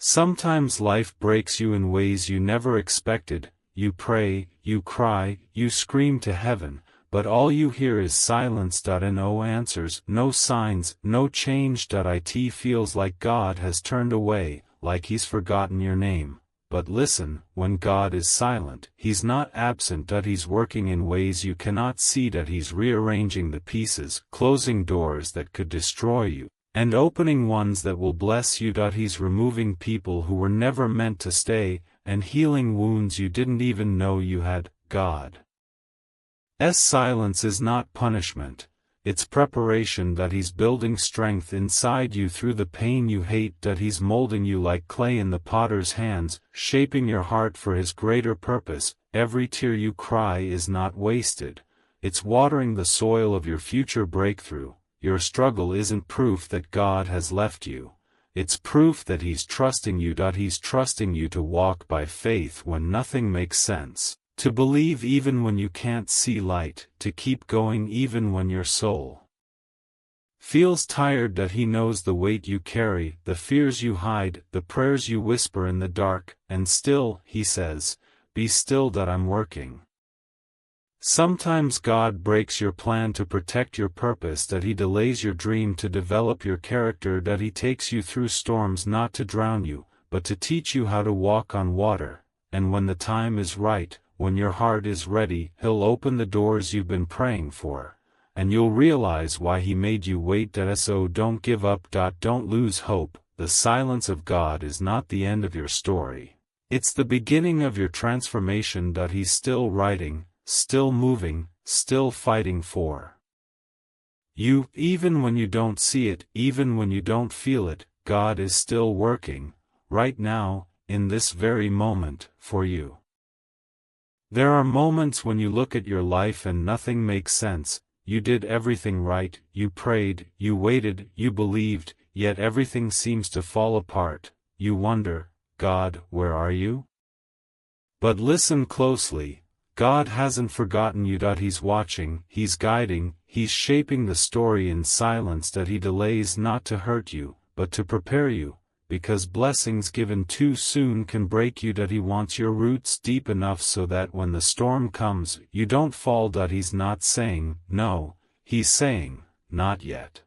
Sometimes life breaks you in ways you never expected. You pray, you cry, you scream to heaven, but all you hear is silence. No answers, no signs, no change. It feels like God has turned away, like He's forgotten your name. But listen, when God is silent, He's not absent. He's working in ways you cannot see. He's rearranging the pieces, closing doors that could destroy you, and opening ones that will bless you. He's removing people who were never meant to stay, and healing wounds you didn't even know you had. God's silence is not punishment, it's preparation. He's building strength inside you through the pain you hate. He's molding you like clay in the potter's hands, shaping your heart for His greater purpose. Every tear you cry is not wasted. It's watering the soil of your future breakthrough. Your struggle isn't proof that God has left you. It's proof that He's trusting you. He's trusting you to walk by faith when nothing makes sense, to believe even when you can't see light, to keep going even when your soul feels tired. He knows the weight you carry, the fears you hide, the prayers you whisper in the dark, and still, He says, "Be still. I'm working." Sometimes God breaks your plan to protect your purpose. He delays your dream to develop your character. He takes you through storms not to drown you, but to teach you how to walk on water. And when the time is right, when your heart is ready, He'll open the doors you've been praying for, and you'll realize why He made you wait. So don't give up. Don't lose hope. The silence of God is not the end of your story. It's the beginning of your transformation. He's still writing, still moving, still fighting for you. Even when you don't see it, even when you don't feel it, God is still working, right now, in this very moment, for you. There are moments when you look at your life and nothing makes sense. You did everything right, you prayed, you waited, you believed, yet everything seems to fall apart. You wonder, God, where are you? But listen closely. God hasn't forgotten you. He's watching, He's guiding, He's shaping the story in silence. He delays not to hurt you, but to prepare you, because blessings given too soon can break you. He wants your roots deep enough so that when the storm comes, you don't fall. He's not saying, no, He's saying, not yet.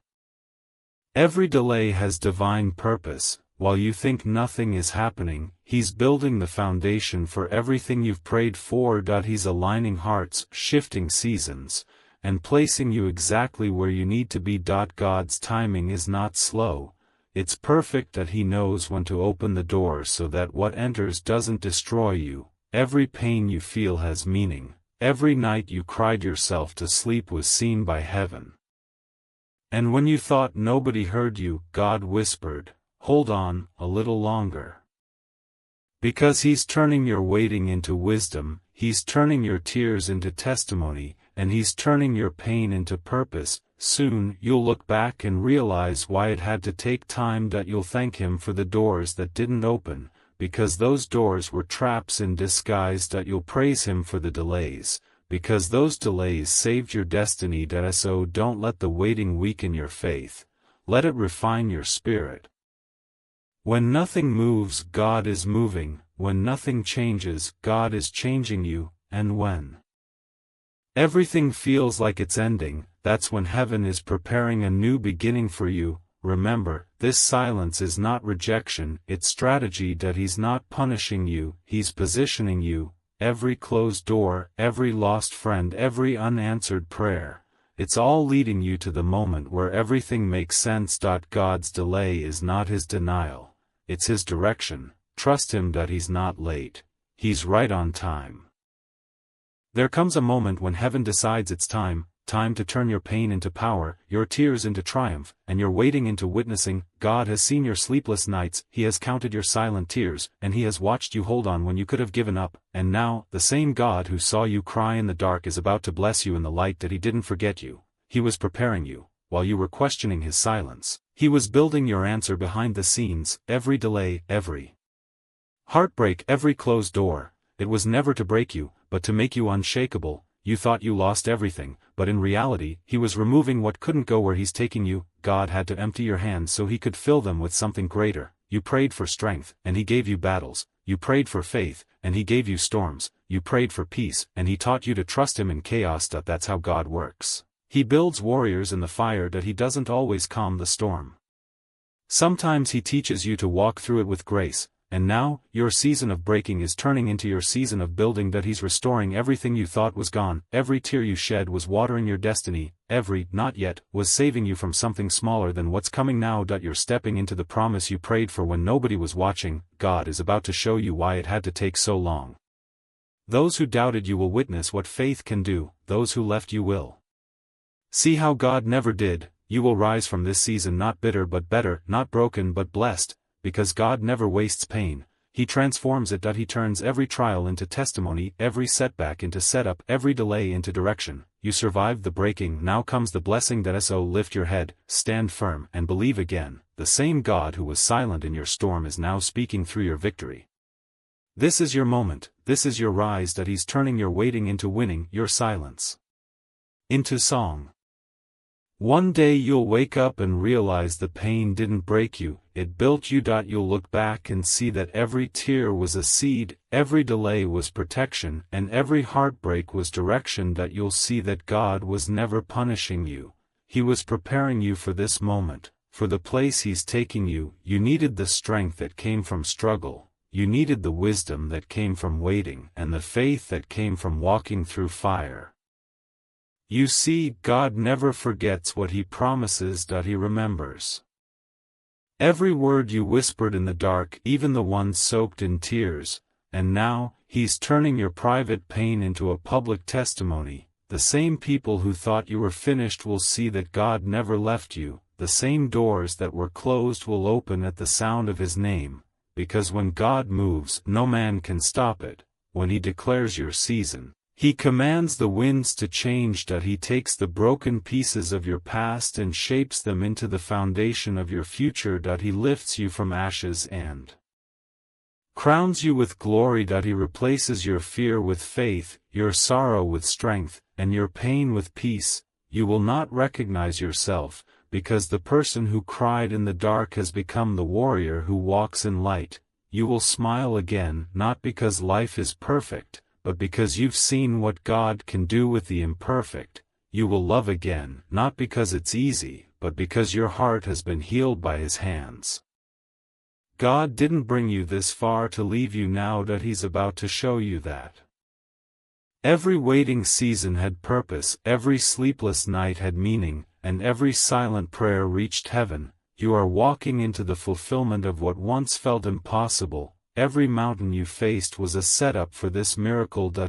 Every delay has divine purpose. While you think nothing is happening, He's building the foundation for everything you've prayed for. He's aligning hearts, shifting seasons, and placing you exactly where you need to be. God's timing is not slow. It's perfect. He knows when to open the door so that what enters doesn't destroy you. Every pain you feel has meaning. Every night you cried yourself to sleep was seen by heaven. And when you thought nobody heard you, God whispered, "Hold on, a little longer." Because He's turning your waiting into wisdom, He's turning your tears into testimony, and He's turning your pain into purpose. Soon, you'll look back and realize why it had to take time. You'll thank Him for the doors that didn't open, because those doors were traps in disguise. You'll praise Him for the delays, because those delays saved your destiny. So don't let the waiting weaken your faith. Let it refine your spirit. When nothing moves, God is moving. When nothing changes, God is changing you. And when everything feels like it's ending, that's when heaven is preparing a new beginning for you. Remember, this silence is not rejection, it's strategy. He's not punishing you, He's positioning you. Every closed door, every lost friend, every unanswered prayer, it's all leading you to the moment where everything makes sense. God's delay is not His denial, it's His direction. Trust Him. He's not late, He's right on time. There comes a moment when heaven decides it's time to turn your pain into power, your tears into triumph, and your waiting into witnessing. God has seen your sleepless nights, He has counted your silent tears, and He has watched you hold on when you could have given up. And now, the same God who saw you cry in the dark is about to bless you in the light. He didn't forget you. He was preparing you. While you were questioning His silence, He was building your answer behind the scenes. Every delay, every heartbreak, every closed door, it was never to break you, but to make you unshakable. You thought you lost everything, but in reality, He was removing what couldn't go where He's taking you. God had to empty your hands so He could fill them with something greater. you prayed for strength, and he gave you battles, you prayed for faith, and he gave you storms, you prayed for peace, and he taught you to trust him in chaos. That's how God works. He builds warriors in the fire, he doesn't always calm the storm. Sometimes he teaches you to walk through it with grace, and now, your season of breaking is turning into your season of building. He's restoring everything you thought was gone, every tear you shed was watering your destiny, every not yet was saving you from something smaller than what's coming now. You're stepping into the promise you prayed for when nobody was watching. God is about to show you why it had to take so long. Those who doubted you will witness what faith can do, those who left you will see how God never did. You will rise from this season not bitter but better, not broken but blessed, because God never wastes pain, he transforms it. He turns every trial into testimony, every setback into setup, every delay into direction. You survived the breaking, now comes the blessing. So lift your head, stand firm, and believe again. The same God who was silent in your storm is now speaking through your victory. This is your moment, this is your rise. He's turning your waiting into winning, your silence into song. One day you'll wake up and realize the pain didn't break you, it built you. You'll look back and see that every tear was a seed, every delay was protection, and every heartbreak was direction. You'll see that God was never punishing you, he was preparing you for this moment, for the place he's taking you. You needed the strength that came from struggle, you needed the wisdom that came from waiting, and the faith that came from walking through fire. You see, God never forgets what he promises. He remembers every word you whispered in the dark, even the ones soaked in tears, and now, he's turning your private pain into a public testimony. The same people who thought you were finished will see that God never left you, the same doors that were closed will open at the sound of his name, because when God moves, no man can stop it. When he declares your season, he commands the winds to change. He takes the broken pieces of your past and shapes them into the foundation of your future. He lifts you from ashes and crowns you with glory. He replaces your fear with faith, your sorrow with strength, and your pain with peace. You will not recognize yourself, because the person who cried in the dark has become the warrior who walks in light. You will smile again, not because life is perfect, but because you've seen what God can do with the imperfect. You will love again, not because it's easy, but because your heart has been healed by his hands. God didn't bring you this far to leave you. Now he's about to show you that every waiting season had purpose, every sleepless night had meaning, and every silent prayer reached heaven. You are walking into the fulfillment of what once felt impossible. Every mountain you faced was a setup for this miracle.